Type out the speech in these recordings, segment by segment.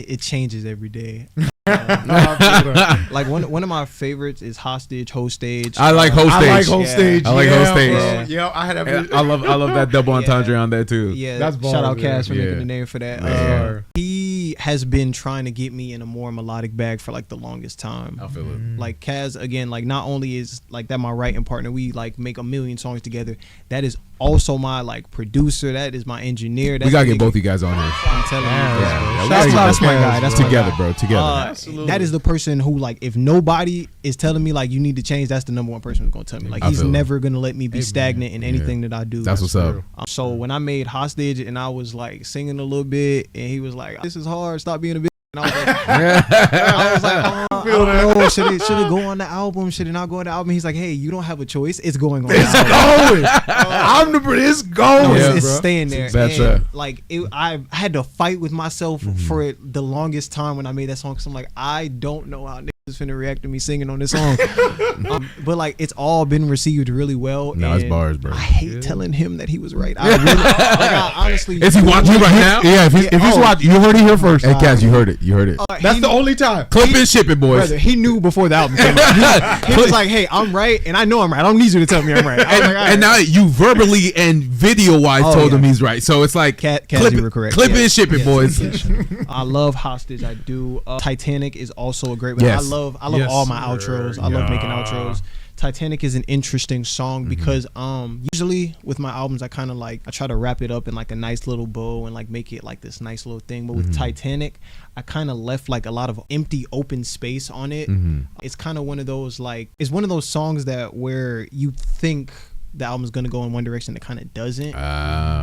it changes every day. Like one of my favorites is Hostage, Whole Stage. I like Whole Stage. I like Whole Stage. I like Whole Stage. Yeah, I had that. I love that double entendre on there too. Yeah, that's shout out bars, Cass for making the name for that. He has been trying to get me in a more melodic bag for like the longest time. I feel it. Like Kaz, again, like not only is like that my writing partner, we like make a million songs together. That is also my like producer. That is my engineer. We gotta get both you guys on here. I'm telling you, That's my guy. That's together, my guy. bro. Together. Absolutely. That is the person who, like, if nobody is telling me like you need to change, that's the number one person who's gonna tell me. Like, he's never gonna let me be stagnant in anything that I do. That's what's up. So when I made Hostage and I was like singing a little bit, and he was like, "This is hard. Stop being a bitch." And I was like, I don't know. Should it go on the album? Should it not go on the album? He's like, hey, you don't have a choice. It's going on. It's going. It's going. It's staying there. That's and like I had to fight with myself for the longest time when I made that song. Cause I'm like, I don't know how niggas is finna react to me singing on this song. But like, it's all been received really well. No, it's bars, bro. I hate telling him that he was right. I honestly, is he watching right now? Yeah, if he's watching, you heard it here first. Hey, Kaz, you heard it. You heard it. That's the only time. Clip and ship it, boys. Brother, he knew before the album came out. He was like, hey, I'm right, and I know I'm right. I don't need you to tell me I'm right. And now you verbally and video-wise told him he's right. So it's like, Kaz, you were correct. Clip and ship it, boys. I love Hostage. I do. Titanic is also a great one. Yes. I love all my outros. I love making outros. Titanic is an interesting song because usually with my albums I kind of like I try to wrap it up in like a nice little bow and like make it like this nice little thing, but with Titanic I kind of left like a lot of empty open space on it. It's kind of one of those like it's one of those songs that where you think the album's gonna go in one direction, it kind of doesn't.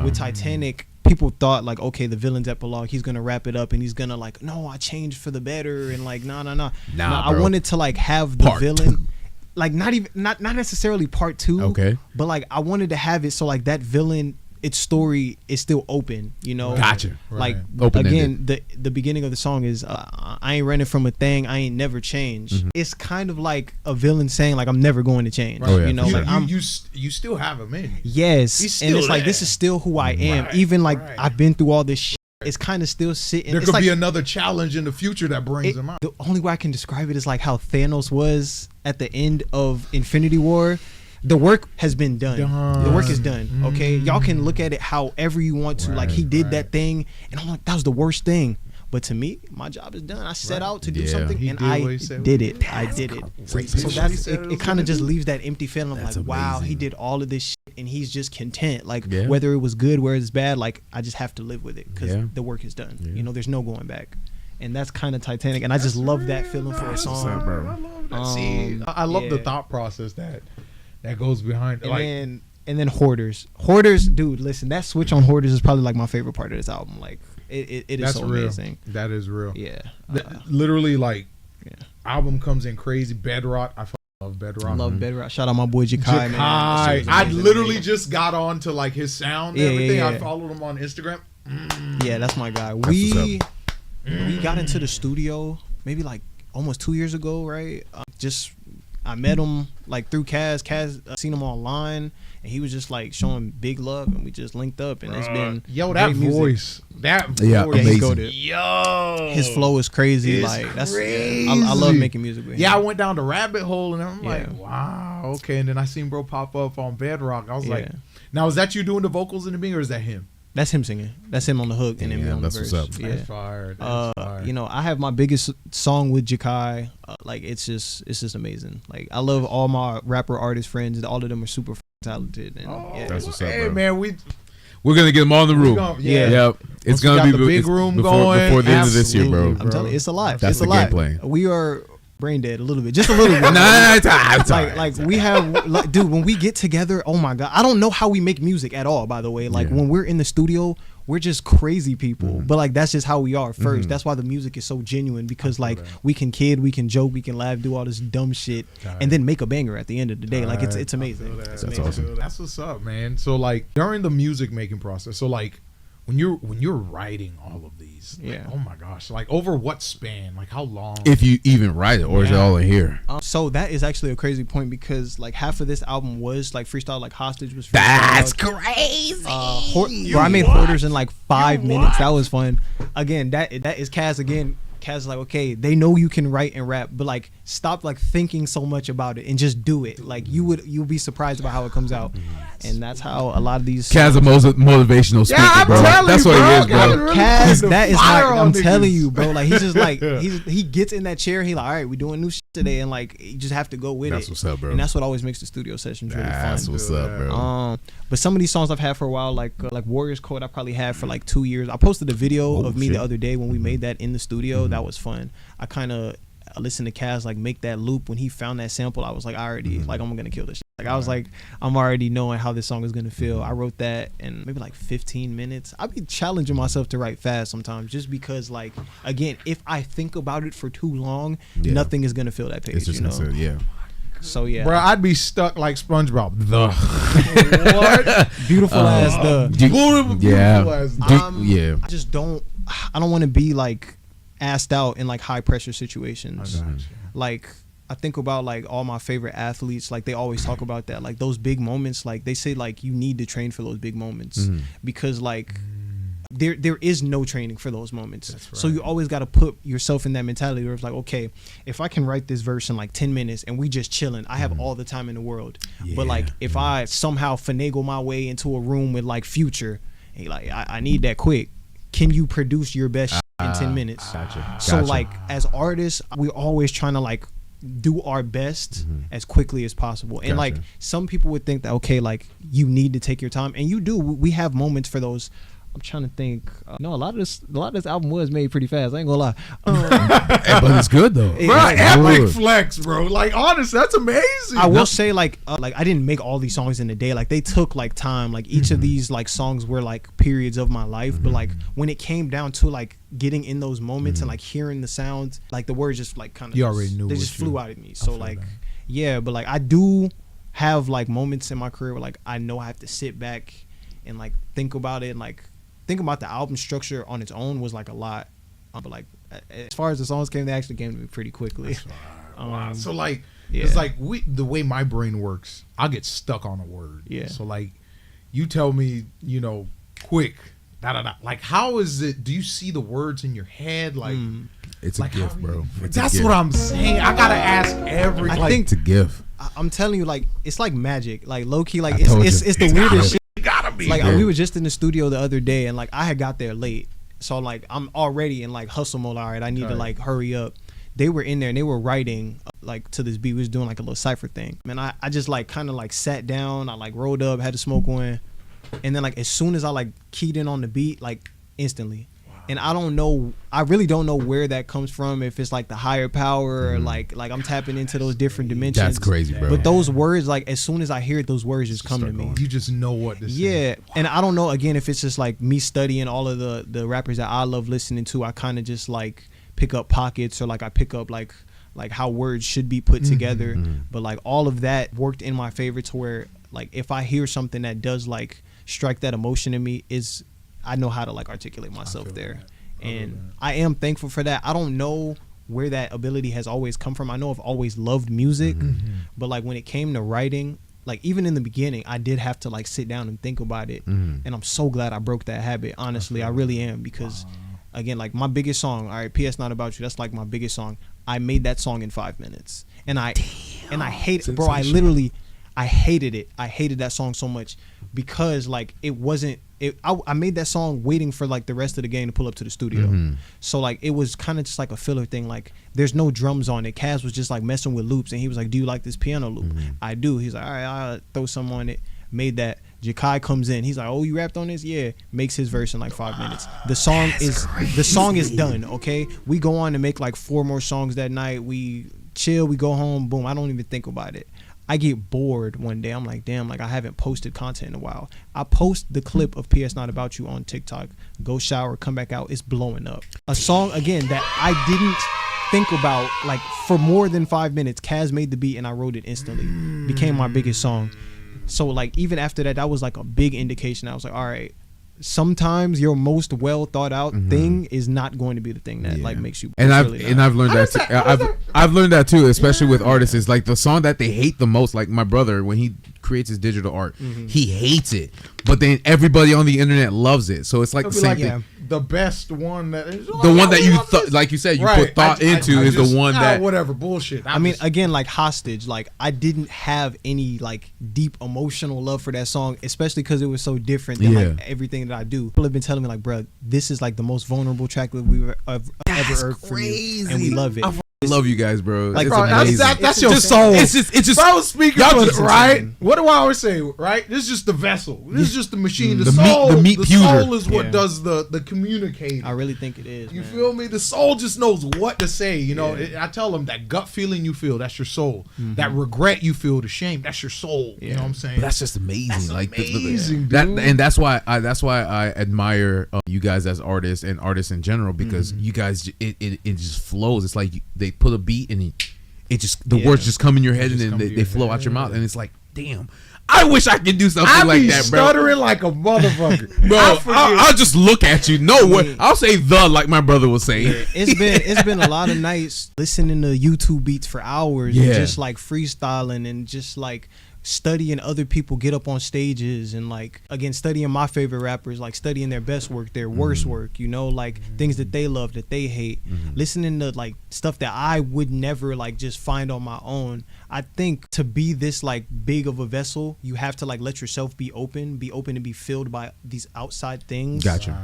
With Titanic, people thought like, okay, the villain's epilogue, he's gonna wrap it up and he's gonna like, no, I changed for the better, and like nah, I wanted to like have the villain like not necessarily part two, okay, but like I wanted to have it so like that villain, its story is still open, you know. Gotcha. Like Open-ended. again, the beginning of the song is I ain't running from a thing, I ain't never changed. It's kind of like a villain saying like I'm never going to change. You know, like you still have him in. Yes, and it's like this is still who I am. Even like I've been through all this shit. It's kind of still sitting. There it's could like, be another challenge in the future that brings him out. The only way I can describe it is like how Thanos was at the end of Infinity War. The work has been done. The work is done. Okay, y'all can look at it however you want to. Like he did that thing, and I'm like, that was the worst thing. But to me, my job is done. I set out to do something, and I did it. I did it. So that's it. Kind of just leaves that empty feeling of like, wow, he did all of this shit, and he's just content. Like whether it was good, whether it's bad, like I just have to live with it because the work is done. You know, there's no going back. And that's kind of Titanic, and I just love that feeling for a song. I love that. See, I love the thought process that goes behind it. And then Hoarders, dude. Listen, that switch on Hoarders is probably like my favorite part of this album. Like it is that's so real. amazing. That is real. Yeah, literally like album comes in crazy. Bedrock, I love Bedrock. Love Bedrock. Shout out my boy Jakai. Man. I literally just got on to like his sound and everything. I followed him on Instagram. Yeah, that's my guy. We got into the studio maybe like almost 2 years ago, right? I met him like through Kaz. Seen him online, and he was just like showing big love, and we just linked up, and it's been that voice, amazing. His flow is crazy. It's like that's crazy. I love making music with him. I went down the rabbit hole, and I'm like, wow, okay. And then I seen bro pop up on Bedrock. I was like, now is that you doing the vocals in the beginning, or is that him? That's him singing. That's him on the hook and then on the verse. What's up. That's fire. That's fire. You know, I have my biggest song with Jakai. Like it's just amazing. Like I love all my rapper artist friends. All of them are super talented. And, that's what's up, hey, bro. Man, we're gonna get them all in the room. Yep. It's gonna be the big room before the end of this year, bro. I'm telling you, it's a lot. That's the game plan. We are brain dead a little bit, just a little bit. Like we have, like, dude, when we get together, oh my god, I don't know how we make music at all. By the way, like when we're in the studio, we're just crazy people. But like that's just how we are first. That's why the music is so genuine, because like we can kid, we can joke, we can laugh, do all this dumb shit, and then make a banger at the end of the day. Like it's amazing. That's awesome. That's what's up, man. So like during the music making process, so like when you're writing all of these, Yeah. oh my gosh, like over what span? Like how long? If you even write it, or is it all in here? So that is actually a crazy point because like half of this album was like freestyle, like Hostage was freestyle. That's crazy. Bro, I made Hoarders in like 5 minutes. That was fun. Again, that is Kaz again. Kaz is like, okay, they know you can write and rap, but like stop like thinking so much about it and just do it. Like you'll be surprised about how it comes out. And that's how a lot of these Kaz a motivational speaker, I'm bro. telling That's you, what he is, bro. bro. Kaz, that is like, I'm niggas. telling you, bro. Like he's just like he gets in that chair. He like, all right, we doing new shit today, and like you just have to go with That's it. what's up, bro. And that's what always makes the studio sessions really That's fun. what's up, bro. But some of these songs I've had for a while, like Warriors Code, I probably had for like 2 years. I posted a video of me shit. the other day when we made that in the studio. That was fun. I kind of listened to Kaz like make that loop when he found that sample. I was like, I already like I'm gonna kill this shit. Like I was like, I'm already knowing how this song is gonna feel. I wrote that in maybe like 15 minutes. I be challenging myself to write fast sometimes, just because like again, if I think about it for too long, nothing is gonna fill that page. It's just you know? yeah. So yeah, Bro, I'd be stuck like SpongeBob. what beautiful as the Beautiful as yeah. I don't want to be like asked out in like high pressure situations. Like I think about like all my favorite athletes, like they always talk about that, like those big moments, like they say like you need to train for those big moments because like there is no training for those moments. Right. So you always got to put yourself in that mentality where it's like, okay, if I can write this verse in like 10 minutes and we just chilling, I have all the time in the world. But like if I somehow finagle my way into a room with like Future, and like I need that quick, can you produce your best in 10 minutes? So like as artists, we're always trying to like do our best as quickly as possible. And like some people would think that, okay, like you need to take your time, and you do. We have moments for those. I'm trying to think. No, a lot of this album was made pretty fast. I ain't gonna lie. But it's good though. Bro, epic flex, bro. Like honest, that's amazing. I will say like I didn't make all these songs in a day. Like they took like time. Like each of these like songs were like periods of my life. But like when it came down to like getting in those moments and like hearing the sounds, like the words just like kind of you already knew they just flew out of me. So like yeah, but like I do have like moments in my career where like I know I have to sit back and like think about it, and like think about the album structure on its own was like a lot, but like as far as the songs came, they actually came to me pretty quickly. Wow. So like it's like the way my brain works, I'll get stuck on a word. Yeah. So like you tell me, you know, quick, like how is it? Do you see the words in your head? Like it's a gift, bro. That's what I'm saying. I gotta ask every. I think it's a gift. I'm telling you, like it's like magic, like low key, like it's the weirdest shit. Gotta be. Like we were just in the studio the other day, and like I had got there late, so like I'm already in like hustle mode. All right, I need to like hurry up. They were in there and they were writing like to this beat. We was doing like a little cypher thing, and I just like kind of like sat down. I like rolled up, had to smoke one, and then like as soon as I like keyed in on the beat, like instantly. And I really don't know where that comes from, if it's like the higher power or like I'm tapping into those different dimensions. That's crazy, bro. But those words, like as soon as I hear it, those words just come to me. You just know what this is. Yeah. And I don't know, again, if it's just like me studying all of the rappers that I love listening to, I kind of just like pick up pockets, or like I pick up like how words should be put together. But like all of that worked in my favor to where like if I hear something that does like strike that emotion in me, I know how to like articulate myself there. And I am thankful for that. I don't know where that ability has always come from. I know I've always loved music, but like when it came to writing, like even in the beginning, I did have to like sit down and think about it. And I'm so glad I broke that habit. Honestly, I really am, because again, like my biggest song, all right, PS Not About You, that's like my biggest song. I made that song in 5 minutes. And I hate it, bro. I hated it. I hated that song so much because like it wasn't I made that song waiting for like the rest of the game to pull up to the studio. So like it was kind of just like a filler thing. Like there's no drums on it. Kaz was just like messing with loops, and he was like, do you like this piano loop? I do. He's like, all right, I'll throw some on it. Made that. Jakai comes in. He's like, oh, you rapped on this? Yeah. Makes his verse in like 5 minutes. The song is done. Okay. We go on to make like 4 more songs that night. We chill. We go home. Boom. I don't even think about it. I get bored one day. I'm like, damn, like I haven't posted content in a while. I post the clip of PS Not About You on TikTok. Go shower, come back out. It's blowing up. A song, again, that I didn't think about like for more than 5 minutes. Kaz made the beat and I wrote it instantly. Became my biggest song. So like even after that, that was like a big indication. I was like, all right, sometimes your most well thought out thing is not going to be the thing that like makes you. And I've learned that. I've learned that too, especially with artists. Is like the song that they hate the most. Like my brother, when he creates his digital art, he hates it, but then everybody on the internet loves it. So it's like the same thing. The best one that is the one that you like you said you put thought into is the one that whatever bullshit. I mean, again, like Hostage, like I didn't have any like deep emotional love for that song, especially because it was so different than like everything that I do. People have been telling me like, bro, this is like the most vulnerable track that we've ever heard from you, and we love it. I love you guys, bro. Like, it's bro, amazing. That's your soul. It's just. Bro, speaking of it, right? What do I always say? Right? This is just the vessel. This is just the machine. The soul, the meat pewter. soul is what does the communicating. I really think it is. You feel me? The soul just knows what to say. You know, I tell them that gut feeling you feel, that's your soul. That regret you feel, the shame, that's your soul. You know what I'm saying? But that's just amazing. That's like amazing, that, dude. and that's why I admire you guys as artists and artists in general, because you guys it just flows. It's like they put a beat and it just the words just come in your head and then they flow out your mouth, and it's like, damn, I wish I could do something like that, bro. Stuttering like a motherfucker, bro. I'll just look at you. No way. I'll say like my brother was saying. It's been a lot of nights listening to YouTube beats for hours and just like freestyling and just like studying other people get up on stages, and like again studying my favorite rappers, like studying their best work, their worst work, you know, like things that they love, that they hate, listening to like stuff that I would never like just find on my own. I think to be this like big of a vessel, you have to like let yourself be open to be filled by these outside things. Gotcha.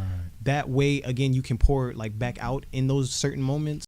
That way again you can pour like back out in those certain moments.